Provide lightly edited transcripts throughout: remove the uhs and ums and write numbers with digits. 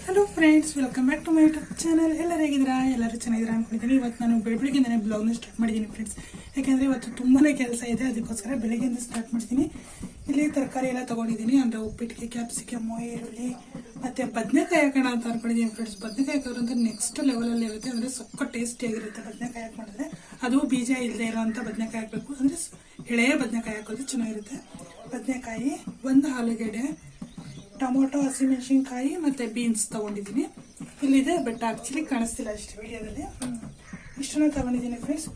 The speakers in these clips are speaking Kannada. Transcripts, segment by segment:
Hello friends, welcome back to my YouTube channel. ಎಲ್ಲರೂ ಹೇಗಿದ್ದೀರಾ? ಎಲ್ಲರೂ ಚೆನ್ನಾಗಿದ್ದೀರಾ ಅಂದ್ಕೊಂಡಿದ್ದೀನಿ. ಇವತ್ತು ನಾನು ಬೆಳಗ್ಗೆಯಿಂದನೇ ಬ್ಲಾಗ್ನ ಸ್ಟಾರ್ಟ್ ಮಾಡಿದ್ದೀನಿ ಫ್ರೆಂಡ್ಸ್. ಯಾಕೆಂದರೆ ಇವತ್ತು ತುಂಬಾ ಕೆಲಸ ಇದೆ, ಅದಕ್ಕೋಸ್ಕರ ಬೆಳಗ್ಗೆಯಿಂದ ಸ್ಟಾರ್ಟ್ ಮಾಡ್ತೀನಿ. ಇಲ್ಲಿ ತರಕಾರಿ ಎಲ್ಲ ತೊಗೊಂಡಿದ್ದೀನಿ, ಅಂದರೆ ಉಪ್ಪಿಟ್ಟಿಗೆ ಕ್ಯಾಪ್ಸಿಕಮ್ಮು, ಈರುಳ್ಳಿ ಮತ್ತು ಬದನೆಕಾಯಿ ಹಾಕೋಣ ಅಂತ ಅಂದ್ಕೊಂಡಿದ್ದೀನಿ ಫ್ರೆಂಡ್ಸ್. ಬದನೆಕಾಯಿ ಹಾಕೋದ್ರಂತ ನೆಕ್ಸ್ಟ್ ಲೆವೆಲಲ್ಲಿ ಇರುತ್ತೆ, ಅಂದರೆ ಸಕ್ಕ ಟೇಸ್ಟಿಯಾಗಿರುತ್ತೆ ಬದನೆಕಾಯಿ ಹಾಕಿ ಮಾಡಿದ್ರೆ. ಅದು ಬೀಜ ಇಲ್ಲದೆ ಇರೋವಂಥ ಬದನೆಕಾಯಿ ಹಾಕಬೇಕು, ಅಂದರೆ ಎಳೆಯ ಬದನೆಕಾಯಿ ಹಾಕೋದು ಚೆನ್ನಾಗಿರುತ್ತೆ. ಬದನೆಕಾಯಿ, ಒಂದು ಆಲೂಗೆಡ್ಡೆ, ಟೊಮೊಟೊ, ಹಸಿಮೆಣಸಿನ್ಕಾಯಿ ಮತ್ತು ಬೀನ್ಸ್ ತೊಗೊಂಡಿದ್ದೀನಿ. ಇಲ್ಲಿದೆ, ಬಟ್ ಆ್ಯಕ್ಚುಲಿ ಕಾಣಿಸ್ತಿಲ್ಲ ಅಷ್ಟು ವಿಡಿಯೋದಲ್ಲಿ. ಇಷ್ಟನ್ನು ತೊಗೊಂಡಿದ್ದೀನಿ ಫ್ರೆಂಡ್ಸ್.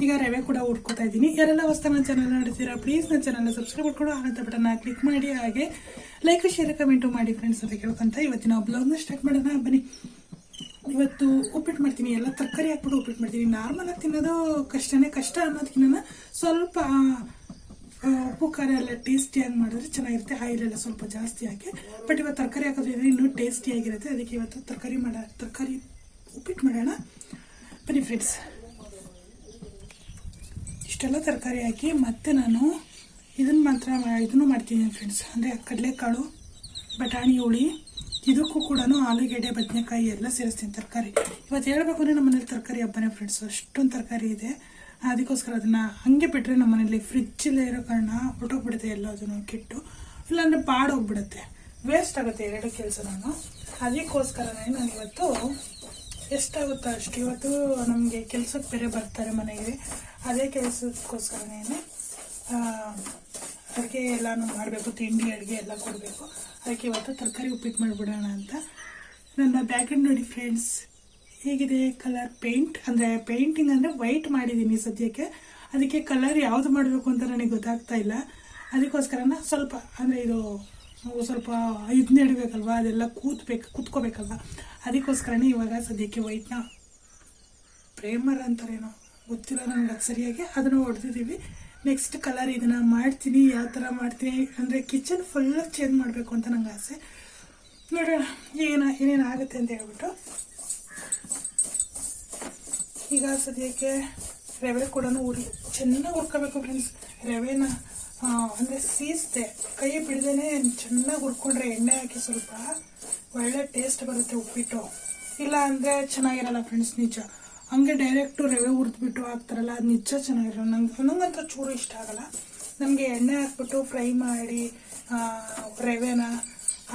ಈಗ ರವೆ ಕೂಡ ಹುಡ್ಕೋತಾ ಇದ್ದೀನಿ. ಯಾರೆಲ್ಲ ಹೊಸ ನನ್ನ ಚಾನಲ್ ನೋಡ್ತೀರಾ, ಪ್ಲೀಸ್ ನನ್ನ ಚಾನಲ್ನ ಸಬ್ಸ್ಕ್ರೈಬ್ ಮಾಡ್ಕೊಂಡು ಆನಂತ ಬಟನ್ನ ಕ್ಲಿಕ್ ಮಾಡಿ, ಹಾಗೆ ಲೈಕ್ ಶೇರ್ ಕಮೆಂಟು ಮಾಡಿ ಫ್ರೆಂಡ್ಸ್ ಅಂತ ಕೇಳ್ಕೊಂತ ಇವತ್ತಿನ ಬ್ಲಾಗ್ನ ಸ್ಟಾರ್ಟ್ ಮಾಡೋಣ ಬನ್ನಿ. ಇವತ್ತು ಉಪ್ಪಿಟ್ಟು ಮಾಡ್ತೀನಿ, ಎಲ್ಲ ತರಕಾರಿ ಹಾಕ್ಬಿಟ್ಟು ಉಪ್ಪಿಟ್ಟು ಮಾಡ್ತೀನಿ. ನಾರ್ಮಲಾಗಿ ತಿನ್ನೋದು ಕಷ್ಟನೇ, ಕಷ್ಟ ಅನ್ನೋದಕ್ಕಿಂತ ಸ್ವಲ್ಪ ಉಪ್ಪು ಖಾರ ಎಲ್ಲ ಟೇಸ್ಟಿಯಾಗಿ ಮಾಡಿದ್ರೆ ಚೆನ್ನಾಗಿರುತ್ತೆ. ಆಯಿಲ್ ಎಲ್ಲ ಸ್ವಲ್ಪ ಜಾಸ್ತಿ ಹಾಕಿ, ಬಟ್ ಇವತ್ತು ತರಕಾರಿ ಹಾಕೋದ್ರಿಂದ ಇನ್ನೂ ಟೇಸ್ಟಿಯಾಗಿರುತ್ತೆ. ಅದಕ್ಕೆ ಇವತ್ತು ತರಕಾರಿ ಉಪ್ಪಿಟ್ಟು ಮಾಡೋಣ ಬನ್ನಿ ಫ್ರೆಂಡ್ಸ್. ಇಷ್ಟೆಲ್ಲ ತರಕಾರಿ ಹಾಕಿ ಮತ್ತೆ ನಾನು ಇದನ್ನು ಮಾಡ್ತೀನಿ ಫ್ರೆಂಡ್ಸ್, ಅಂದರೆ ಕಡಲೆಕಾಳು, ಬಟಾಣಿ ಹುಳಿ, ಇದಕ್ಕೂ ಕೂಡ ಆಲೂಗೆಡ್ಡೆ, ಬದನೆಕಾಯಿ ಎಲ್ಲ ಸೇರಿಸ್ತೀನಿ ತರಕಾರಿ. ಇವತ್ತು ಹೇಳ್ಬೇಕು ಅಂದರೆ ನಮ್ಮ ಮನೇಲಿ ತರಕಾರಿ ಹಬ್ಬನೇ ಫ್ರೆಂಡ್ಸ್, ಅಷ್ಟೊಂದು ತರಕಾರಿ ಇದೆ. ಅದಕ್ಕೋಸ್ಕರ ಅದನ್ನು ಹಂಗೆ ಬಿಟ್ಟರೆ ನಮ್ಮ ಮನೇಲಿ ಫ್ರಿಜ್ಜಲ್ಲೇ ಇರೋ ಕಾರಣ ಹೊಟ್ಟೋಗ್ಬಿಡುತ್ತೆ, ಎಲ್ಲ ಅದನ್ನು ಕೆಟ್ಟು, ಇಲ್ಲಾಂದರೆ ಬಾಡೋಗ್ಬಿಡುತ್ತೆ, ವೇಸ್ಟ್ ಆಗುತ್ತೆ ಎರಡು ಕೆಲಸ. ಅದಕ್ಕೋಸ್ಕರನೇ ನಾನು ಇವತ್ತು ಎಷ್ಟಾಗುತ್ತೋ ಅಷ್ಟು, ಇವತ್ತು ನಮಗೆ ಕೆಲಸಕ್ಕೆ ಬೇರೆ ಬರ್ತಾರೆ ಮನೆಗೆ, ಅದೇ ಕೆಲಸಕ್ಕೋಸ್ಕರನೇ ಅಡುಗೆ ಎಲ್ಲನೂ ಮಾಡಬೇಕು, ತಿಂಡಿ ಅಡುಗೆ ಎಲ್ಲ ಕೊಡಬೇಕು. ಅದಕ್ಕೆ ಇವತ್ತು ತರಕಾರಿ ಉಪ್ಪಿಟ್ಟು ಮಾಡಿಬಿಡೋಣ ಅಂತ. ನನ್ನ ಬ್ಯಾಗ್ರೌಂಡ್ ನೋಡಿ ಫ್ರೆಂಡ್ಸ್ ಹೇಗಿದೆ, ಕಲರ್ ಪೇಂಟ್, ಅಂದರೆ ಪೇಂಟಿಂಗ್ ಅಂದರೆ ವೈಟ್ ಮಾಡಿದ್ದೀನಿ ಸದ್ಯಕ್ಕೆ. ಅದಕ್ಕೆ ಕಲರ್ ಯಾವುದು ಮಾಡಬೇಕು ಅಂತ ನನಗೆ ಗೊತ್ತಾಗ್ತಾ ಇಲ್ಲ. ಅದಕ್ಕೋಸ್ಕರನ ಸ್ವಲ್ಪ, ಅಂದರೆ ಇದು ಸ್ವಲ್ಪ ಇದನ್ನ ಇಡಬೇಕಲ್ವ, ಅದೆಲ್ಲ ಕೂತ್ಕೋಬೇಕಲ್ವ, ಅದಕ್ಕೋಸ್ಕರನೇ ಇವಾಗ ಸದ್ಯಕ್ಕೆ ವೈಟ್ನ ಪ್ರೇಮರ್ ಅಂತಾರೇನೋ ಗೊತ್ತಿಲ್ಲ ನನಗೆ ಅದು ಸರಿಯಾಗಿ, ಅದನ್ನು ಹೊಡೆದಿದ್ದೀವಿ. ನೆಕ್ಸ್ಟ್ ಕಲರ್ ಇದನ್ನು ಮಾಡ್ತೀನಿ. ಯಾವ ಥರ ಮಾಡ್ತೀನಿ ಅಂದರೆ ಕಿಚನ್ ಫುಲ್ ಚೇಂಜ್ ಮಾಡಬೇಕು ಅಂತ ನಂಗೆ ಆಸೆ. ನೋಡೋಣ ಏನೇನು ಆಗುತ್ತೆ ಅಂತ ಹೇಳ್ಬಿಟ್ಟು. ಈಗ ಸದ್ಯಕ್ಕೆ ರವೆ ಕೂಡ ಚೆನ್ನಾಗಿ ಹುರ್ಕೋಬೇಕು ಫ್ರೆಂಡ್ಸ್. ರವೆನ ಅಂದರೆ ಸೀಸ್ದೆ ಕೈ ಬಿಡ್ದೇ ಚೆನ್ನಾಗಿ ಹುರ್ಕೊಂಡ್ರೆ, ಎಣ್ಣೆ ಹಾಕಿ ಸ್ವಲ್ಪ ಒಳ್ಳೆ ಟೇಸ್ಟ್ ಬರುತ್ತೆ ಉಪ್ಪಿಟ್ಟು. ಇಲ್ಲ ಅಂದರೆ ಚೆನ್ನಾಗಿರಲ್ಲ ಫ್ರೆಂಡ್ಸ್, ನಿಜ. ಹಂಗೆ ಡೈರೆಕ್ಟು ರವೆ ಹುರಿದ್ಬಿಟ್ಟು ಹಾಕ್ತಾರಲ್ಲ, ಅದು ನಿಜ ಚೆನ್ನಾಗಿರಲ್ಲ. ನಂಗಂತ ಚೂರು ಇಷ್ಟ ಆಗಲ್ಲ. ನಮಗೆ ಎಣ್ಣೆ ಹಾಕ್ಬಿಟ್ಟು ಫ್ರೈ ಮಾಡಿ ರವೆನ,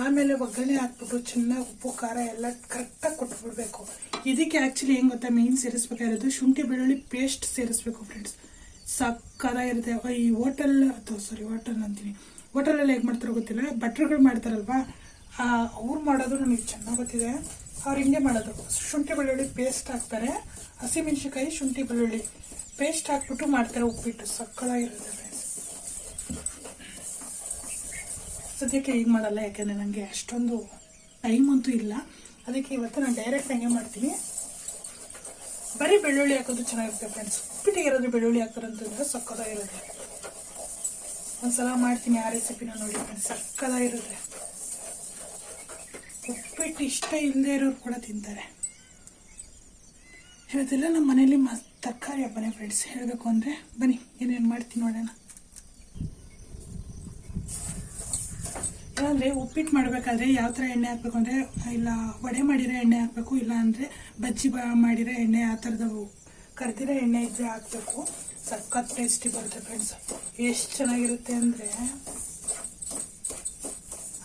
ಆಮೇಲೆ ಒಗ್ಗರಣೆ ಹಾಕ್ಬಿಟ್ಟು ಚೆನ್ನಾಗಿ ಉಪ್ಪು ಖಾರ ಎಲ್ಲ ಕರೆಕ್ಟಾಗಿ ಕೊಟ್ಬಿಡ್ಬೇಕು. ಇದಕ್ಕೆ ಆ್ಯಕ್ಚುಲಿ ಹೆಂಗೆ ಗೊತ್ತಾ, ಮೇನ್ ಸೇರಿಸ್ಬೇಕಾಗಿರೋದು ಶುಂಠಿ ಬೆಳ್ಳುಳ್ಳಿ ಪೇಸ್ಟ್ ಸೇರಿಸ್ಬೇಕು ಫ್ರೆಂಡ್ಸ್. ಸಕ್ಕದಾಗಿರುತ್ತೆ. ಈ ಹೋಟೆಲ್ ಅಂತೀನಿ, ಹೋಟೆಲಲ್ಲಿ ಹೇಗೆ ಮಾಡ್ತಾರೋ ಗೊತ್ತಿಲ್ಲ, ಭಟ್ರುಗಳು ಮಾಡ್ತಾರಲ್ವ, ಅವ್ರು ಮಾಡೋದು ನನಗೆ ಚೆನ್ನಾಗಿ ಗೊತ್ತಿದೆ. ಅವ್ರು ಹಿಂಗೆ ಮಾಡೋದು, ಶುಂಠಿ ಬೆಳ್ಳುಳ್ಳಿ ಪೇಸ್ಟ್ ಹಾಕ್ತಾರೆ, ಹಸಿಮೆಣಸಿನ್ಕಾಯಿ, ಶುಂಠಿ ಬೆಳ್ಳುಳ್ಳಿ ಪೇಸ್ಟ್ ಹಾಕ್ಬಿಟ್ಟು ಮಾಡ್ತಾರೆ ಉಪ್ಪಿಟ್ಟು. ಸಕ್ಕದಾಗಿರುತ್ತೆ ಫ್ರೆಂಡ್ಸ್. ಸದ್ಯಕ್ಕೆ ಈಗ ಮಾಡಲ್ಲ, ಯಾಕೆಂದರೆ ನನಗೆ ಅಷ್ಟೊಂದು ಟೈಮ್ ಅಂತೂ ಇಲ್ಲ. ಅದಕ್ಕೆ ಇವತ್ತು ನಾನು ಡೈರೆಕ್ಟ್ ಹಂಗೆ ಮಾಡ್ತೀನಿ. ಬರೀ ಬೆಳ್ಳುಳ್ಳಿ ಹಾಕೋದು ಚೆನ್ನಾಗಿರುತ್ತೆ ಫ್ರೆಂಡ್ಸ್. ಉಪ್ಪಿಟ್ಟಿಗೆ ಇರೋದು ಬೆಳ್ಳುಳ್ಳಿ ಹಾಕೋದಂತಂದ್ರೆ ಸಕ್ಕದಾಗಿರುತ್ತೆ. ಒಂದ್ಸಲ ಮಾಡ್ತೀನಿ ಆ ರೆಸಿಪಿನ ನೋಡಿ ಫ್ರೆಂಡ್ಸ್, ಸಕ್ಕದಾಗಿರುತ್ತೆ. ಉಪ್ಪಿಟ್ಟು ಇಷ್ಟ ಇಲ್ಲದೆ ಇರೋರು ಕೂಡ ತಿಂತಾರೆ. ಇವತ್ತೆಲ್ಲ ನಮ್ಮ ಮನೇಲಿ ತರಕಾರಿ ಹಬ್ಬನೇ ಫ್ರೆಂಡ್ಸ್. ಹೇಳಬೇಕು ಅಂದರೆ ಬನ್ನಿ ಏನೇನು ಮಾಡ್ತೀನಿ ನೋಡೋಣ. ಅಂದರೆ ಉಪ್ಪಿಟ್ಟು ಮಾಡಬೇಕಾದ್ರೆ ಯಾವ ಥರ ಎಣ್ಣೆ ಹಾಕಬೇಕು ಅಂದರೆ, ಇಲ್ಲ ವಡೆ ಮಾಡಿರೋ ಎಣ್ಣೆ ಹಾಕಬೇಕು, ಇಲ್ಲ ಅಂದರೆ ಬಜ್ಜಿ ಮಾಡಿರೋ ಎಣ್ಣೆ, ಆ ಥರದ ಕರ್ದಿರೋ ಎಣ್ಣೆ ಇದ್ದರೆ ಹಾಕಬೇಕು. ಸಖತ್ ಟೇಸ್ಟಿ ಬರುತ್ತೆ ಫ್ರೆಂಡ್ಸ್. ಎಷ್ಟು ಚೆನ್ನಾಗಿರುತ್ತೆ ಅಂದರೆ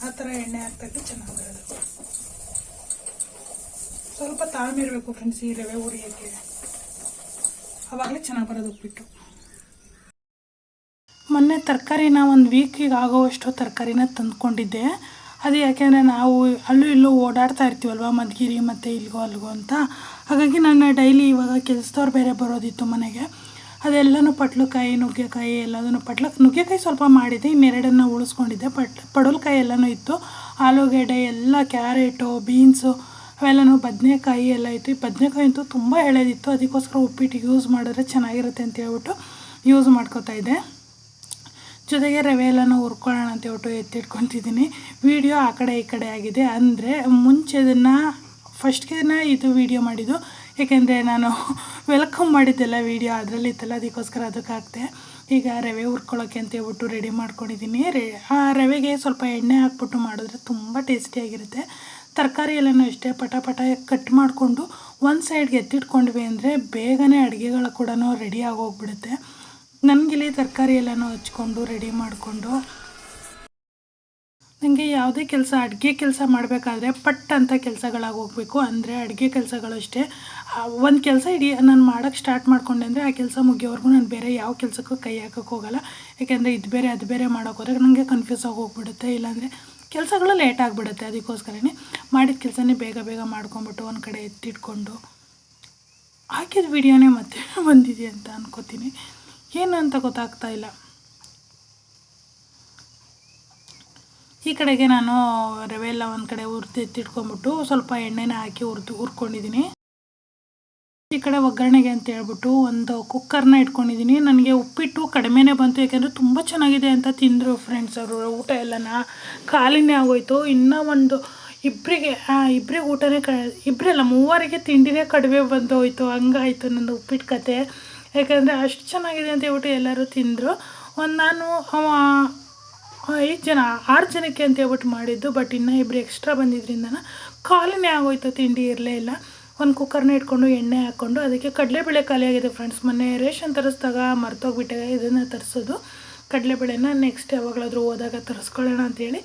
ಆ ಥರ ಎಣ್ಣೆ ಹಾಕ್ದಾಗ ಚೆನ್ನಾಗಿ ಬರೋದು. ಸ್ವಲ್ಪ ತಾಳ್ಮೆ ಇರಬೇಕು ಫ್ರೆಂಡ್ಸ್ ಈ ರವೆ ಹುರಿಯೋಕ್ಕೆ, ಆವಾಗಲೇ ಚೆನ್ನಾಗಿ ಬರೋದು ಉಪ್ಪಿಟ್ಟು. ಮೊನ್ನೆ ತರಕಾರಿನ ಒಂದು ವೀಕಿಗೆ ಆಗೋವಷ್ಟು ತರಕಾರಿನ ತಂದ್ಕೊಂಡಿದ್ದೆ. ಅದು ಯಾಕೆಂದರೆ ನಾವು ಅಲ್ಲೂ ಇಲ್ಲೂ ಓಡಾಡ್ತಾ ಇರ್ತೀವಲ್ವ, ಮಧುಗಿರಿ ಮತ್ತು ಇಲ್ಲಿಗೋ ಅಲ್ಲಿಗೋ ಅಂತ. ಹಾಗಾಗಿ ನಾನು ಡೈಲಿ ಇವಾಗ ಕೆಲಸದವ್ರು ಬೇರೆ ಬರೋದಿತ್ತು ಮನೆಗೆ. ಅದೆಲ್ಲನೂ ಪಟ್ಲಕಾಯಿ, ನುಗ್ಗೆಕಾಯಿ ಎಲ್ಲದನ್ನು ನುಗ್ಗೆಕಾಯಿ ಸ್ವಲ್ಪ ಮಾಡಿದ್ದೆ, ಇನ್ನೆರಡನ್ನು ಉಳಿಸ್ಕೊಂಡಿದ್ದೆ. ಪಡವಲಕಾಯಿ ಎಲ್ಲನೂ ಇತ್ತು, ಆಲೂಗೆಡ್ಡೆ ಎಲ್ಲ, ಕ್ಯಾರೆಟು, ಬೀನ್ಸು ಅವೆಲ್ಲನೂ, ಬದನೆಕಾಯಿ ಎಲ್ಲ ಇತ್ತು. ಈ ಬದನೆಕಾಯಿ ಅಂತೂ ತುಂಬ ಎಳೆದಿತ್ತು, ಅದಕ್ಕೋಸ್ಕರ ಉಪ್ಪಿಟ್ಟಿಗೆ ಯೂಸ್ ಮಾಡಿದ್ರೆ ಚೆನ್ನಾಗಿರುತ್ತೆ ಅಂತ ಹೇಳ್ಬಿಟ್ಟು ಯೂಸ್ ಮಾಡ್ಕೋತಾ ಇದ್ದೆ. ಜೊತೆಗೆ ರವೆ ಎಲ್ಲನೂ ಹುರ್ಕೊಳ್ಳೋಣ ಅಂತ ಹೇಳ್ಬಿಟ್ಟು ಎತ್ತಿಟ್ಕೊತಿದ್ದೀನಿ. ವಿಡಿಯೋ ಆ ಕಡೆ ಈ ಕಡೆ ಆಗಿದೆ, ಅಂದರೆ ಮುಂಚೆ ಫಸ್ಟ್ಗೆ ಇದು ವಿಡಿಯೋ ಮಾಡಿದ್ದು, ಏಕೆಂದರೆ ನಾನು ವೆಲ್ಕಮ್ ಮಾಡಿದ್ದೆಲ್ಲ ವಿಡಿಯೋ ಅದರಲ್ಲಿ ಇತ್ತಲ್ಲ, ಅದಕ್ಕೋಸ್ಕರ ಅದಕ್ಕೆ ಹಾಕ್ತೆ. ಈಗ ರವೆ ಹುರ್ಕೊಳ್ಳೋಕ್ಕೆ ಅಂತ ಹೇಳ್ಬಿಟ್ಟು ರೆಡಿ ಮಾಡ್ಕೊಂಡಿದ್ದೀನಿ. ಆ ರವೆಗೆ ಸ್ವಲ್ಪ ಎಣ್ಣೆ ಹಾಕ್ಬಿಟ್ಟು ಮಾಡಿದ್ರೆ ತುಂಬ ಟೇಸ್ಟಿಯಾಗಿರುತ್ತೆ. ತರಕಾರಿ ಎಲ್ಲನೂ ಅಷ್ಟೇ ಪಟ ಪಟ ಕಟ್ ಮಾಡಿಕೊಂಡು ಒಂದು ಸೈಡ್ಗೆ ಎತ್ತಿಟ್ಕೊಂಡ್ವಿ ಅಂದರೆ ಬೇಗನೆ ಅಡುಗೆಗಳು ಕೂಡ ರೆಡಿ ಆಗೋಗ್ಬಿಡುತ್ತೆ. ನನಗಿಲ್ಲಿ ತರಕಾರಿ ಎಲ್ಲನೂ ಹಚ್ಕೊಂಡು ರೆಡಿ ಮಾಡಿಕೊಂಡು ನನಗೆ ಯಾವುದೇ ಕೆಲಸ ಅಡುಗೆ ಕೆಲಸ ಮಾಡಬೇಕಾದ್ರೆ ಪಟ್ ಅಂತ ಕೆಲಸಗಳಾಗಿ ಹೋಗಬೇಕು. ಅಂದರೆ ಅಡುಗೆ ಕೆಲಸಗಳು ಅಷ್ಟೇ ಒಂದು ಕೆಲಸ ನಾನು ಮಾಡೋಕ್ಕೆ ಸ್ಟಾರ್ಟ್ ಮಾಡ್ಕೊಂಡೆ ಅಂದರೆ ಆ ಕೆಲಸ ಮುಗಿಯೋವರೆಗೂ ನಾನು ಬೇರೆ ಯಾವ ಕೆಲಸಕ್ಕೂ ಕೈ ಹಾಕೋಕ್ಕೆ ಹೋಗಲ್ಲ. ಯಾಕೆಂದರೆ ಇದು ಬೇರೆ ಅದು ಬೇರೆ ಮಾಡೋಕೆ ಹೋದಾಗ ನನಗೆ ಕನ್ಫ್ಯೂಸ್ ಆಗಿ ಹೋಗ್ಬಿಡುತ್ತೆ, ಇಲ್ಲಾಂದರೆ ಕೆಲಸಗಳು ಲೇಟ್ ಆಗಿಬಿಡುತ್ತೆ. ಅದಕ್ಕೋಸ್ಕರನೇ ಮಾಡಿದ ಕೆಲಸನೇ ಬೇಗ ಬೇಗ ಮಾಡ್ಕೊಂಬಿಟ್ಟು ಒಂದು ಕಡೆ ಎತ್ತಿಟ್ಕೊಂಡು ಹಾಕಿದ ವಿಡಿಯೋನೇ ಮತ್ತೆ ಬಂದಿದೆ ಅಂತ ಅನ್ಕೋತೀನಿ. ಏನು ಅಂತ ಗೊತ್ತಾಗ್ತಾ ಇಲ್ಲ. ಈ ಕಡೆಗೆ ನಾನು ರವೆ ಎಲ್ಲ ಒಂದು ಕಡೆ ಎತ್ತಿಟ್ಕೊಂಡ್ಬಿಟ್ಟು ಸ್ವಲ್ಪ ಎಣ್ಣೆನ ಹಾಕಿ ಹುರ್ಕೊಂಡಿದ್ದೀನಿ. ಈ ಕಡೆ ಒಗ್ಗರಣೆಗೆ ಅಂತ ಹೇಳ್ಬಿಟ್ಟು ಒಂದು ಕುಕ್ಕರ್ನ ಇಟ್ಕೊಂಡಿದ್ದೀನಿ. ನನಗೆ ಉಪ್ಪಿಟ್ಟು ಕಡಿಮೆನೇ ಬಂತು, ಯಾಕೆಂದರೆ ತುಂಬ ಚೆನ್ನಾಗಿದೆ ಅಂತ ತಿಂದರು ಫ್ರೆಂಡ್ಸ್ ಅವರು. ಊಟ ಎಲ್ಲನ ಖಾಲಿನೇ ಆಗೋಯ್ತು. ಇನ್ನೂ ಒಂದು ಇಬ್ಬರಿಗೆ ಊಟನೇ ಇಬ್ಬರಲ್ಲ ಮೂವರಿಗೆ ತಿಂಡಿನೇ ಕಡಿಮೆ ಬಂದು ಹೋಯ್ತು. ಹಂಗಾಯಿತು ನನ್ನ ಉಪ್ಪಿಟ್ಟು ಕತೆ. ಯಾಕೆಂದರೆ ಅಷ್ಟು ಚೆನ್ನಾಗಿದೆ ಅಂತ ಹೇಳ್ಬಿಟ್ಟು ಎಲ್ಲರೂ ತಿಂದರು. ನಾನು 6 ಜನಕ್ಕೆ ಅಂತ ಹೇಳ್ಬಿಟ್ಟು ಮಾಡಿದ್ದು, ಬಟ್ ಇನ್ನೂ ಇಬ್ಬರು ಎಕ್ಸ್ಟ್ರಾ ಬಂದಿದ್ದರಿಂದ ಖಾಲಿನೇ ಆಗೋಯ್ತು, ತಿಂಡಿ ಇರಲೇ ಇಲ್ಲ. ಒಂದು ಕುಕ್ಕರ್ನ ಇಟ್ಕೊಂಡು ಎಣ್ಣೆ ಹಾಕ್ಕೊಂಡು ಅದಕ್ಕೆ ಕಡಲೆಬೇಳೆ ಖಾಲಿಯಾಗಿದೆ ಫ್ರೆಂಡ್ಸ್. ಮೊನ್ನೆ ರೇಷನ್ ತರಿಸಿದಾಗ ಮರ್ತೋಗ್ಬಿಟ್ಟೆ ಇದನ್ನು ತರಿಸೋದು. ಕಡಲೆಬೇಳೆನ ನೆಕ್ಸ್ಟ್ ಯಾವಾಗಲಾದರೂ ಹೋದಾಗ ತರಿಸ್ಕೊಳ್ಳೋಣ ಅಂಥೇಳಿ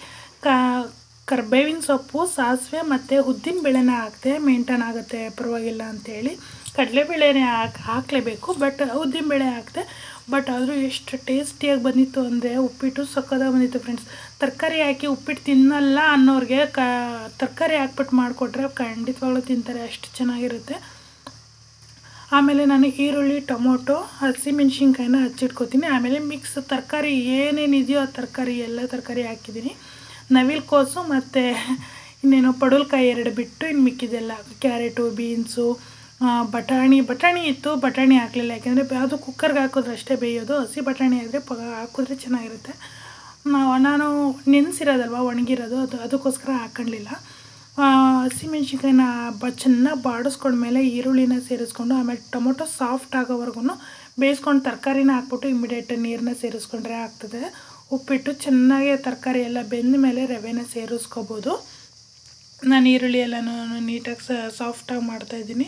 ಕರ್ಬೇವಿನ ಸೊಪ್ಪು, ಸಾಸಿವೆ ಮತ್ತು ಉದ್ದಿನ ಬೇಳೆನ ಹಾಕ್ತೆ. ಮೇಂಟೈನ್ ಆಗುತ್ತೆ ಪರವಾಗಿಲ್ಲ ಅಂಥೇಳಿ. ಕಡಲೆಬೇಳೆನೇ ಹಾಕಲೇಬೇಕು, ಬಟ್ ಉದ್ದಿನ ಬೇಳೆ ಹಾಕ್ತೆ. ಬಟ್ ಆದರೂ ಎಷ್ಟು ಟೇಸ್ಟಿಯಾಗಿ ಬಂದಿತ್ತು ಅಂದರೆ ಉಪ್ಪಿಟ್ಟು ಸಕ್ಕತ್ತಾಗಿ ಬಂದಿತ್ತು ಫ್ರೆಂಡ್ಸ್. ತರಕಾರಿ ಹಾಕಿ ಉಪ್ಪಿಟ್ಟು ತಿನ್ನಲ್ಲ ಅನ್ನೋರಿಗೆ ತರಕಾರಿ ಹಾಕ್ಬಿಟ್ಟು ಮಾಡಿಕೊಟ್ರೆ ಖಂಡಿತವಾಗ್ಲೂ ತಿಂತಾರೆ, ಅಷ್ಟು ಚೆನ್ನಾಗಿರುತ್ತೆ. ಆಮೇಲೆ ನಾನು ಈರುಳ್ಳಿ, ಟೊಮೊಟೊ, ಹಸಿಮೆಣ್ಸಿನ್ಕಾಯಿನ ಹಚ್ಚಿಟ್ಕೋತೀನಿ. ಆಮೇಲೆ ಮಿಕ್ಸ್ ತರಕಾರಿ ಏನೇನಿದೆಯೋ ಆ ತರಕಾರಿ ಎಲ್ಲ ತರಕಾರಿ ಹಾಕಿದ್ದೀನಿ. ನವಿಲುಕೋಸು ಮತ್ತು ಇನ್ನೇನೋ ಪಡವಲಕಾಯಿ 2 ಬಿಟ್ಟು ಇನ್ನು ಮಿಕ್ಕಿದೆಲ್ಲ ಕ್ಯಾರೆಟು, ಬೀನ್ಸು, ಬಟಾಣಿ ಇತ್ತು, ಬಟಾಣಿ ಹಾಕಲಿಲ್ಲ. ಯಾಕೆಂದರೆ ಅದು ಕುಕ್ಕರ್ಗೆ ಹಾಕಿದ್ರೆ ಅಷ್ಟೇ ಬೇಯೋದು. ಹಸಿ ಬಟಾಣಿ ಆದರೆ ಹಾಕಿದ್ರೆ ಚೆನ್ನಾಗಿರುತ್ತೆ. ನಾನು ನೆನೆಸಿರೋದಲ್ವ ಒಣಗಿರೋದು, ಅದಕ್ಕೋಸ್ಕರ ಹಾಕ್ಕೊಳ್ಳಿಲ್ಲ. ಹಸಿಮೆಣ್ಸಿನ್ಕಾಯಿನ ಚೆನ್ನಾಗಿ ಬಾಡಿಸ್ಕೊಂಡ್ಮೇಲೆ ಈರುಳ್ಳಿನ ಸೇರಿಸ್ಕೊಂಡು ಆಮೇಲೆ ಟೊಮೊಟೊ ಸಾಫ್ಟ್ ಆಗೋವರೆಗೂ ಬೇಯಿಸ್ಕೊಂಡು ತರಕಾರಿನ ಹಾಕ್ಬಿಟ್ಟು ಇಮಿಡಿಯೇಟ್ ನೀರನ್ನ ಸೇರಿಸ್ಕೊಂಡ್ರೆ ಆಗ್ತದೆ. ಉಪ್ಪಿಟ್ಟು ಚೆನ್ನಾಗಿ ತರಕಾರಿ ಎಲ್ಲ ಬೆಂದ ಮೇಲೆ ರವೆನ ಸೇರಿಸ್ಕೋಬೋದು. ನಾನು ಈರುಳ್ಳಿ ಎಲ್ಲನೂ ನೀಟಾಗಿ ಸಾಫ್ಟಾಗಿ ಮಾಡ್ತಾಯಿದ್ದೀನಿ.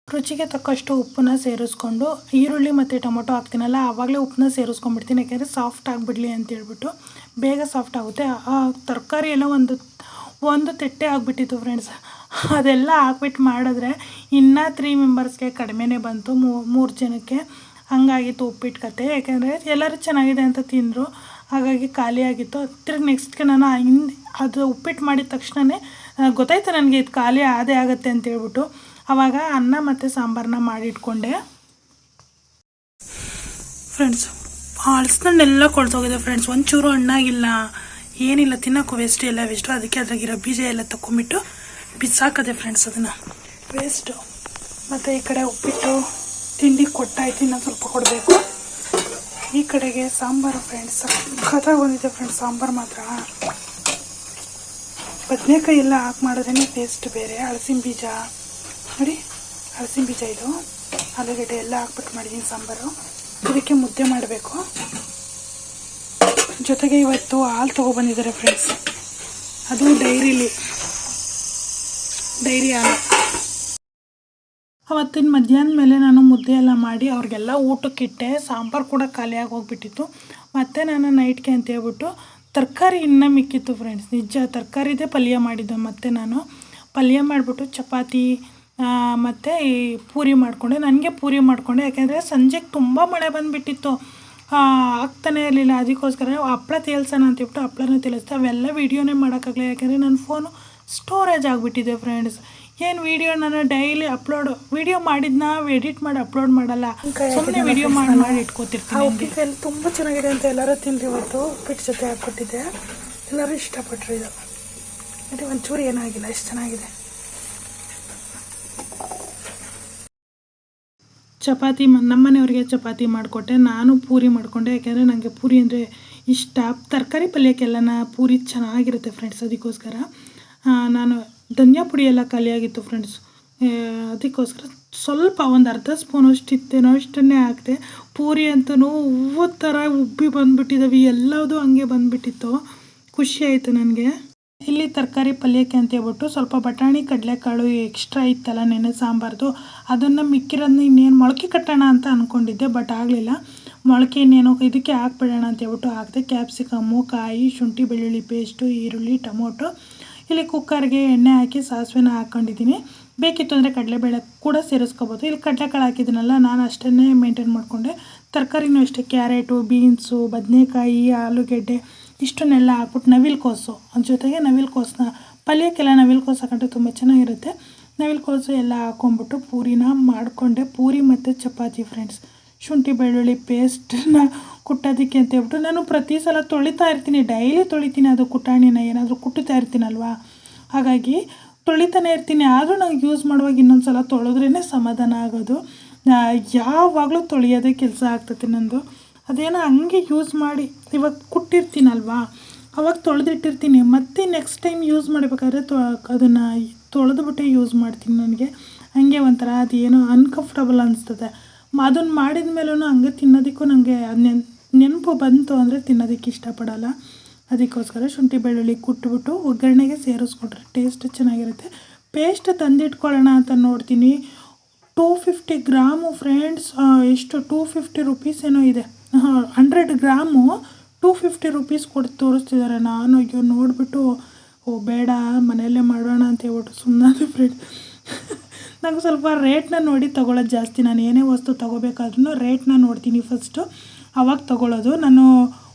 ರುಚಿಗೆ ತಕ್ಕಷ್ಟು ಉಪ್ಪನ್ನ ಸೇರಿಸ್ಕೊಂಡು ಈರುಳ್ಳಿ ಮತ್ತು ಟೊಮೊಟೊ ಹಾಕ್ತೀನಲ್ಲ ಆವಾಗಲೇ ಉಪ್ಪನ್ನ ಸೇರಿಸ್ಕೊಂಡ್ಬಿಡ್ತೀನಿ. ಯಾಕೆಂದರೆ ಸಾಫ್ಟ್ ಆಗಿಬಿಡಲಿ ಅಂತೇಳ್ಬಿಟ್ಟು, ಬೇಗ ಸಾಫ್ಟ್ ಆಗುತ್ತೆ. ಆ ತರಕಾರಿ ಎಲ್ಲ ಒಂದು ತೆಟ್ಟೆ ಆಗಿಬಿಟ್ಟಿತ್ತು ಫ್ರೆಂಡ್ಸ್. ಅದೆಲ್ಲ ಹಾಕ್ಬಿಟ್ಟು ಮಾಡಿದ್ರೆ ಇನ್ನೂ 3 ಮೆಂಬರ್ಸ್ಗೆ ಕಡಿಮೆನೇ ಬಂತು, 3 ಜನಕ್ಕೆ. ಹಂಗಾಗಿತ್ತು ಉಪ್ಪಿಟ್ಟು ಕತೆ. ಯಾಕೆಂದರೆ ಎಲ್ಲರೂ ಚೆನ್ನಾಗಿದೆ ಅಂತ ತಿಂದರು, ಹಾಗಾಗಿ ಖಾಲಿಯಾಗಿತ್ತು. ತಿರ್ಗಿ ನೆಕ್ಸ್ಟ್ಗೆ ನಾನು ಅದು ಉಪ್ಪಿಟ್ಟು ಮಾಡಿದ ತಕ್ಷಣವೇ ಗೊತ್ತಾಯ್ತು ನನಗೆ ಇದು ಖಾಲಿ ಆಗುತ್ತೆ ಅಂತೇಳ್ಬಿಟ್ಟು. ಆವಾಗ ಅನ್ನ ಮತ್ತು ಸಾಂಬಾರನ್ನ ಮಾಡಿಟ್ಕೊಂಡೆ ಫ್ರೆಂಡ್ಸ್. ಹಲಸಿನಣ್ಣೆಲ್ಲ ಕೊಳ್ತೋಗಿದೆ ಫ್ರೆಂಡ್ಸ್, ಒಂಚೂರು ಹಣ್ಣಾಗಿಲ್ಲ, ಏನಿಲ್ಲ, ತಿನ್ನೋಕ್ಕೂ ವೇಸ್ಟು, ಎಲ್ಲ ವೇಸ್ಟು. ಅದಕ್ಕೆ ಅದ್ರಾಗಿರೋ ಬೀಜ ಎಲ್ಲ ತಗೊಂಬಿಟ್ಟು ಬಿಸಾಕದೆ ಫ್ರೆಂಡ್ಸ್, ಅದನ್ನು ವೇಸ್ಟು. ಮತ್ತು ಈ ಕಡೆ ಉಪ್ಪಿಟ್ಟು ತಿಂಡಿ ಕೊಟ್ಟಾಯ್ತು, ಇನ್ನೊಂದು ಸ್ವಲ್ಪ ಕೊಡಬೇಕು. ಈ ಕಡೆಗೆ ಸಾಂಬಾರು ಫ್ರೆಂಡ್ಸ್, ಸಖತ್ತಾಗಿ ಬಂದಿದೆ ಫ್ರೆಂಡ್ಸ್ ಸಾಂಬಾರು ಮಾತ್ರ. ಬದನೆಕಾಯಿ ಎಲ್ಲ ಹಾಕಿ ಮಾಡಿದ್ರೇ ಟೇಸ್ಟ್ ಬೇರೆ. ಹಲಸಿನ ಬೀಜ ನೋಡಿ, ಹಲಸಿನ ಬೀಜ ಇದು, ಆಲೂಗಡ್ಡೆ ಎಲ್ಲ ಹಾಕ್ಬಿಟ್ಟು ಮಾಡಿದ್ದೀನಿ ಸಾಂಬಾರು. ಇದಕ್ಕೆ ಮುದ್ದೆ ಮಾಡಬೇಕು. ಜೊತೆಗೆ ಇವತ್ತು ಹಾಲು ತೊಗೊಬಂದಿದ್ದಾರೆ ಫ್ರೆಂಡ್ಸ್, ಅದು ಡೈರಿ ಹಾಲು. ಅವತ್ತಿನ ಮಧ್ಯಾಹ್ನ ಮೇಲೆ ನಾನು ಮುದ್ದೆ ಎಲ್ಲ ಮಾಡಿ ಅವ್ರಿಗೆಲ್ಲ ಊಟಕ್ಕಿಟ್ಟೆ. ಸಾಂಬಾರು ಕೂಡ ಖಾಲಿಯಾಗಿ ಹೋಗ್ಬಿಟ್ಟಿತ್ತು. ಮತ್ತು ನಾನು ನೈಟ್ಗೆ ಅಂತ ಹೇಳ್ಬಿಟ್ಟು ತರಕಾರಿ ಇನ್ನೂ ಮಿಕ್ಕಿತ್ತು ಫ್ರೆಂಡ್ಸ್. ನಿಜ ತರಕಾರಿದೇ ಪಲ್ಯ ಮಾಡಿದ್ದು. ಮತ್ತು ನಾನು ಪಲ್ಯ ಮಾಡಿಬಿಟ್ಟು ಚಪಾತಿ ಮತ್ತು ಈ ಪೂರಿ ಮಾಡಿಕೊಂಡೆ. ನನಗೆ ಪೂರಿ ಮಾಡಿಕೊಂಡೆ, ಯಾಕೆಂದರೆ ಸಂಜೆಗೆ ತುಂಬ ಮಳೆ ಬಂದುಬಿಟ್ಟಿತ್ತು, ಆಗ್ತಾನೆ ಇರಲಿಲ್ಲ. ಅದಕ್ಕೋಸ್ಕರ ಹಪ್ಪಳ ತೇಲ್ಸೋಣ ಅಂತೇಳ್ಬಿಟ್ಟು ಹಪ್ಪಳನ ತೇಲಿಸ್ದೆ. ಅವೆಲ್ಲ ವೀಡಿಯೋನೇ ಮಾಡೋಕ್ಕಾಗಲ್ಲ, ಯಾಕೆಂದರೆ ನನ್ನ ಫೋನು ಸ್ಟೋರೇಜ್ ಆಗಿಬಿಟ್ಟಿದೆ ಫ್ರೆಂಡ್ಸ್. ಏನು ವೀಡಿಯೋ ನಾನು ಡೈಲಿ ವೀಡಿಯೋ ಮಾಡಿದ್ನ ಎಡಿಟ್ ಮಾಡಿ ಅಪ್ಲೋಡ್ ಮಾಡಲ್ಲ, ಸುಮ್ಮನೆ ವೀಡಿಯೋ ಮಾಡಿ ಇಟ್ಕೋತಿರ್ತೀನಿ. ಉಪ್ಪಿಟ್ಟು ತುಂಬ ಚೆನ್ನಾಗಿದೆ ಅಂತ ಎಲ್ಲರೂ ತಿಂದು ಇವತ್ತು ಉಪ್ಪಿಟ್ಟು ಜೊತೆ ಹಾಕ್ಕೊಟ್ಟಿದ್ದೆ, ಎಲ್ಲರೂ ಇಷ್ಟಪಟ್ಟರು. ಇದು ನೋಡಿ, ಒಂಚೂರು ಏನಾಗಿಲ್ಲ, ಎಷ್ಟು ಚೆನ್ನಾಗಿದೆ. ಚಪಾತಿ ನಮ್ಮನೆಯವ್ರಿಗೆ ಚಪಾತಿ ಮಾಡಿಕೊಟ್ಟೆ, ನಾನು ಪೂರಿ ಮಾಡಿಕೊಂಡೆ. ಯಾಕೆಂದರೆ ನನಗೆ ಪೂರಿ ಅಂದರೆ ಇಷ್ಟ. ತರಕಾರಿ ಪಲ್ಯಕ್ಕೆಲ್ಲನ ಪೂರಿ ಚೆನ್ನಾಗಿರುತ್ತೆ ಫ್ರೆಂಡ್ಸ್. ಅದಕ್ಕೋಸ್ಕರ ನಾನು ಧನಿಯಾ ಪುಡಿ ಎಲ್ಲ ಖಾಲಿಯಾಗಿತ್ತು ಫ್ರೆಂಡ್ಸ್, ಅದಕ್ಕೋಸ್ಕರ ಸ್ವಲ್ಪ ಒಂದು ಅರ್ಧ ಸ್ಪೂನ್ ಅಷ್ಟಿತ್ತೇನೋ ಅಷ್ಟನ್ನೇ ಹಾಕಿದೆ. ಪೂರಿ ಅಂತೂ ಹೂವು ಥರ ಉಬ್ಬಿ ಬಂದುಬಿಟ್ಟಿದ್ದಾವೆ, ಎಲ್ಲದೂ ಹಂಗೆ ಬಂದುಬಿಟ್ಟಿತ್ತು. ಖುಷಿ ಆಯಿತು ನನಗೆ. ಇಲ್ಲಿ ತರಕಾರಿ ಪಲ್ಯಕ್ಕೆ ಅಂತ ಹೇಳ್ಬಿಟ್ಟು ಸ್ವಲ್ಪ ಬಟಾಣಿ ಕಡಲೆಕಾಳು ಎಕ್ಸ್ಟ್ರಾ ಇತ್ತಲ್ಲ ನೆನೆ ಸಾಂಬಾರ್ದು, ಅದನ್ನು ಮಿಕ್ಕಿರೋದನ್ನ ಇನ್ನೇನು ಮೊಳಕೆ ಕಟ್ಟೋಣ ಅಂತ ಅಂದ್ಕೊಂಡಿದ್ದೆ. ಬಟ್ ಆಗಲಿಲ್ಲ. ಮೊಳಕೆ ಇನ್ನೇನೋ ಇದಕ್ಕೆ ಹಾಕ್ಬಿಡೋಣ ಅಂತ ಹೇಳ್ಬಿಟ್ಟು ಹಾಕಿದೆ. ಕ್ಯಾಪ್ಸಿಕಮ್ಮು, ಕಾಯಿ, ಶುಂಠಿ ಬೆಳ್ಳುಳ್ಳಿ ಪೇಸ್ಟು, ಈರುಳ್ಳಿ, ಟೊಮೊಟೊ. ಇಲ್ಲಿ ಕುಕ್ಕರ್ಗೆ ಎಣ್ಣೆ ಹಾಕಿ ಸಾಸಿವೆನ ಹಾಕ್ಕೊಂಡಿದ್ದೀನಿ. ಬೇಕಿತ್ತು ಅಂದರೆ ಕಡಲೆಬೇಳೆ ಕೂಡ ಸೇರಿಸ್ಕೋಬೋದು. ಇಲ್ಲಿ ಕಡಲೆಕಾಳು ಹಾಕಿದ್ದೀನಲ್ಲ, ನಾನು ಅಷ್ಟೇ ಮೇಂಟೈನ್ ಮಾಡಿಕೊಂಡೆ. ತರಕಾರಿನೂ ಅಷ್ಟೇ, ಕ್ಯಾರೆಟು, ಬೀನ್ಸು, ಬದನೆಕಾಯಿ, ಆಲೂಗೆಡ್ಡೆ ಇಷ್ಟನ್ನೆಲ್ಲ ಹಾಕ್ಬಿಟ್ಟು ನವಿಲುಕೋಸು ಅದ್ರ ಜೊತೆಗೆ ನವಿಲುಕೋಸನ್ನ ಪಲ್ಯಕ್ಕೆಲ್ಲ ನವಿಲುಕೋಸು ಹಾಕೊಂಡ್ರೆ ತುಂಬ ಚೆನ್ನಾಗಿರುತ್ತೆ. ನವಿಲುಕೋಸು ಎಲ್ಲ ಹಾಕ್ಕೊಂಬಿಟ್ಟು ಪೂರಿನ ಮಾಡಿಕೊಂಡೆ. ಪೂರಿ ಮತ್ತು ಚಪಾತಿ ಫ್ರೆಂಡ್ಸ್. ಶುಂಠಿ ಬೆಳ್ಳುಳ್ಳಿ ಪೇಸ್ಟನ್ನ ಕುಟ್ಟೋದಕ್ಕೆ ಅಂತ ಹೇಳ್ಬಿಟ್ಟು ನಾನು ಪ್ರತಿ ಸಲ ತೊಳಿತಾ ಇರ್ತೀನಿ, ಡೈಲಿ ತೊಳಿತೀನಿ. ಅದು ಕುಟಾಣಿನ ಏನಾದರೂ ಕುಟ್ಟುತ್ತಾ ಇರ್ತೀನಲ್ವ, ಹಾಗಾಗಿ ತೊಳಿತಾನೆ ಇರ್ತೀನಿ. ಆದರೂ ನಂಗೆ ಯೂಸ್ ಮಾಡುವಾಗ ಇನ್ನೊಂದು ಸಲ ತೊಳೆದ್ರೇ ಸಮಾಧಾನ ಆಗೋದು. ಯಾವಾಗಲೂ ತೊಳೆಯೋದೇ ಕೆಲಸ ಆಗ್ತದೆ ನಂದು. ಅದೇನೋ ಹಂಗೆ ಯೂಸ್ ಮಾಡಿ ಇವಾಗ ಕುಟ್ಟಿರ್ತೀನಲ್ವಾ, ಅವಾಗ ತೊಳೆದಿಟ್ಟಿರ್ತೀನಿ. ಮತ್ತು ನೆಕ್ಸ್ಟ್ ಟೈಮ್ ಯೂಸ್ ಮಾಡಬೇಕಾದ್ರೆ ಅದನ್ನು ತೊಳೆದ್ಬಿಟ್ಟೆ ಯೂಸ್ ಮಾಡ್ತೀನಿ. ನನಗೆ ಹಂಗೆ ಒಂಥರ ಅದೇನೋ ಅನ್ಕಂಫರ್ಟಬಲ್ ಅನಿಸ್ತದೆ. ಅದನ್ನು ಮಾಡಿದ ಮೇಲೂ ಹಂಗೆ ತಿನ್ನೋದಕ್ಕೂ ನನಗೆ ನೆನಪು ಬಂತು ಅಂದರೆ ತಿನ್ನೋದಕ್ಕೆ ಇಷ್ಟಪಡಲ್ಲ. ಅದಕ್ಕೋಸ್ಕರ ಶುಂಠಿ ಬೆಳ್ಳುಳ್ಳಿ ಕುಟ್ಬಿಟ್ಟು ಒಗ್ಗರಣೆಗೆ ಸೇರಿಸ್ಕೊಂಡ್ರೆ ಟೇಸ್ಟ್ ಚೆನ್ನಾಗಿರುತ್ತೆ. ಪೇಸ್ಟ್ ತಂದಿಟ್ಕೊಳ್ಳೋಣ ಅಂತ ನೋಡ್ತೀನಿ. 250 ಗ್ರಾಮು ಫ್ರೆಂಡ್ಸ್. ಎಷ್ಟು 250 ರುಪೀಸ್ ಏನೋ ಇದೆ. 100 ಗ್ರಾಮು 250 ರುಪೀಸ್ ಕೊಟ್ಟು ತೋರಿಸ್ತಿದ್ದಾರೆ. ನಾನು ಅಯ್ಯೋ ನೋಡಿಬಿಟ್ಟು ಬೇಡ ಮನೆಯಲ್ಲೇ ಮಾಡೋಣ ಅಂತ ಹೇಳ್ಬಿಟ್ಟು ಸುಮ್ಮನೆ ಫ್ರೆಂಡ್ಸ್. ನಂಗೆ ಸ್ವಲ್ಪ ರೇಟ್ನ ನೋಡಿ ತೊಗೊಳ್ಳೋದು ಜಾಸ್ತಿ. ನಾನು ಏನೇ ವಸ್ತು ತೊಗೋಬೇಕಾದ್ರೂ ರೇಟ್ನ ನೋಡ್ತೀನಿ ಫಸ್ಟು, ಆವಾಗ ತೊಗೊಳ್ಳೋದು. ನಾನು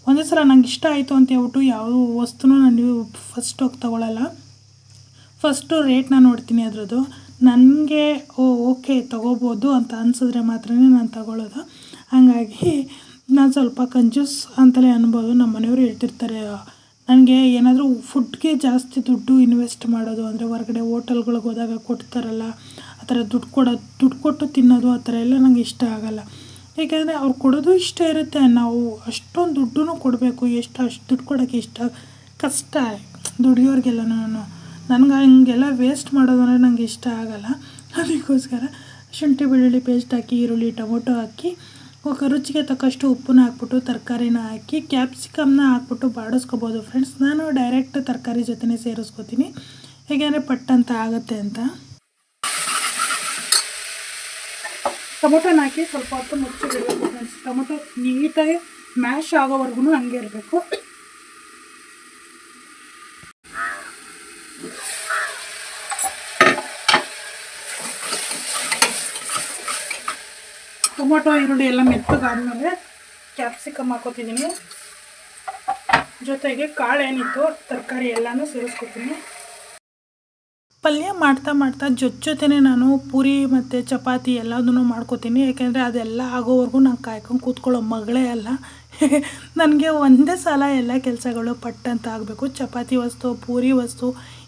ಒಂದೇ ಸಲ ನಂಗೆ ಇಷ್ಟ ಆಯಿತು ಅಂತ ಹೇಳ್ಬಿಟ್ಟು ಯಾವ ವಸ್ತುನೂ ನಾನು ಫಸ್ಟ್ ಹೋಗಿ ತೊಗೊಳ್ಳಲ್ಲ. ಫಸ್ಟು ರೇಟ್ನ ನೋಡ್ತೀನಿ ಅದರದ್ದು. ನನಗೆ ಓಕೆ ತೊಗೋಬೋದು ಅಂತ ಅನಿಸಿದ್ರೆ ಮಾತ್ರ ನಾನು ತೊಗೊಳ್ಳೋದು. ಹಾಗಾಗಿ ನಾನು ಸ್ವಲ್ಪ ಕಂಜೂಸ್ ಅಂತಲೇ ಅನ್ಬೋದು. ನಮ್ಮ ಮನೆಯವರು ಹೇಳ್ತಿರ್ತಾರೆ, ನನಗೆ ಏನಾದರೂ ಫುಡ್ಗೆ ಜಾಸ್ತಿ ದುಡ್ಡು ಇನ್ವೆಸ್ಟ್ ಮಾಡೋದು ಅಂದರೆ ಹೊರಗಡೆ ಹೋಟೆಲ್ಗಳಿಗೆ ಹೋದಾಗ ಕೊಡ್ತಾರಲ್ಲ, ಆ ಥರ ದುಡ್ಡು ಕೊಟ್ಟು ತಿನ್ನೋದು ಆ ಥರ ಎಲ್ಲ ನನಗೆ ಇಷ್ಟ ಆಗೋಲ್ಲ. ಏಕೆಂದರೆ ಅವ್ರು ಕೊಡೋದು ಇಷ್ಟ ಇರುತ್ತೆ, ನಾವು ಅಷ್ಟೊಂದು ದುಡ್ಡು ಕೊಡಬೇಕು. ಅಷ್ಟು ದುಡ್ಡು ಕೊಡೋಕ್ಕೆ ಇಷ್ಟ ಕಷ್ಟ ದುಡಿಯೋರಿಗೆಲ್ಲ. ನನಗೆ ಹಂಗೆಲ್ಲ ವೇಸ್ಟ್ ಮಾಡೋದು ಅಂದರೆ ನನಗೆ ಇಷ್ಟ ಆಗೋಲ್ಲ. ಅದಕ್ಕೋಸ್ಕರ ಶುಂಠಿ ಬೆಳ್ಳುಳ್ಳಿ ಪೇಸ್ಟ್ ಹಾಕಿ, ಈರುಳ್ಳಿ ಟೊಮೊಟೊ ಹಾಕಿ, ರುಚಿಗೆ ತಕ್ಕಷ್ಟು ಉಪ್ಪನ್ನ ಹಾಕ್ಬಿಟ್ಟು ತರಕಾರಿನ ಹಾಕಿ ಕ್ಯಾಪ್ಸಿಕಮ್ನ ಹಾಕ್ಬಿಟ್ಟು ಬಾಡಿಸ್ಕೋಬೋದು ಫ್ರೆಂಡ್ಸ್. ನಾನು ಡೈರೆಕ್ಟ್ ತರಕಾರಿ ಜೊತೆನೇ ಸೇರಿಸ್ಕೋತೀನಿ, ಹೇಗೆಂದರೆ ಪಟ್ಟಂತ ಆಗುತ್ತೆ ಅಂತ. ಟೊಮೊಟೊನ ಹಾಕಿ ಸ್ವಲ್ಪ ಹೊತ್ತು ಮುಚ್ಚಿಬಿಡಬೇಕು ಫ್ರೆಂಡ್ಸ್. ಟೊಮೊಟೊ ನೀಟಾಗಿ ಮ್ಯಾಶ್ ಆಗೋವರೆಗೂ ಹಂಗೆ ಇರಬೇಕು. ಟೊಮೊಟೊ ಈರುಳ್ಳಿ ಎಲ್ಲ ಮೆತ್ತಗಾದ್ಮೇಲೆ ಕ್ಯಾಪ್ಸಿಕಮ್ ಹಾಕೋತಿದ್ದೀನಿ. ಜೊತೆಗೆ ಕಾಳೇನಿತ್ತು ತರಕಾರಿ ಎಲ್ಲನೂ ಸೇರಿಸ್ಕೊತೀನಿ. ಪಲ್ಯ ಮಾಡ್ತಾ ಜೊತೆನೇ ನಾನು ಪೂರಿ ಮತ್ತು ಚಪಾತಿ ಎಲ್ಲದನ್ನೂ ಮಾಡ್ಕೋತೀನಿ. ಯಾಕೆಂದರೆ ಅದೆಲ್ಲ ಆಗೋವರೆಗೂ ನಾನು ಕಾಯ್ಕೊಂಡು ಕೂತ್ಕೊಳ್ಳೋ ಮಗಳೇ ಅಲ್ಲ. ನನಗೆ ಒಂದೇ ಸಲ ಎಲ್ಲ ಕೆಲಸಗಳು ಪಟ್ಟಂತ ಆಗಬೇಕು. ಚಪಾತಿ ವಸ್ತು, ಪೂರಿ ವಸ್ತು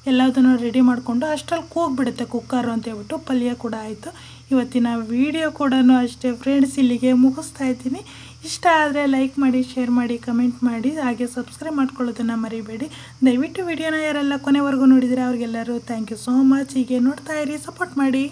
ಎಲ್ಲದನ್ನು ರೆಡಿ ಮಾಡಿಕೊಂಡು ಅಷ್ಟರಲ್ಲಿ ಕೂಗ್ಬಿಡುತ್ತೆ ಕುಕ್ಕರು ಅಂತ ಹೇಳ್ಬಿಟ್ಟು. ಪಲ್ಯ ಕೂಡ ಆಯಿತು. ಇವತ್ತಿನ ವಿಡಿಯೋ ಕೂಡ ಅಷ್ಟೇ ಫ್ರೆಂಡ್ಸ್, ಇಲ್ಲಿಗೆ ಮುಗಿಸ್ತಾ ಇದ್ದೀನಿ. ಇಷ್ಟ ಆದರೆ ಲೈಕ್ ಮಾಡಿ, ಶೇರ್ ಮಾಡಿ, ಕಮೆಂಟ್ ಮಾಡಿ, ಹಾಗೆ ಸಬ್ಸ್ಕ್ರೈಬ್ ಮಾಡ್ಕೊಳ್ಳೋದನ್ನು ಮರಿಬೇಡಿ. ದಯವಿಟ್ಟು ವಿಡಿಯೋನ ಯಾರೆಲ್ಲ ಕೊನೆವರೆಗೂ ನೋಡಿದರೆ ಅವ್ರಿಗೆಲ್ಲರೂ ಥ್ಯಾಂಕ್ ಯು ಸೋ ಮಚ್. ಹೀಗೆ ನೋಡ್ತಾ ಇರಿ, ಸಪೋರ್ಟ್ ಮಾಡಿ.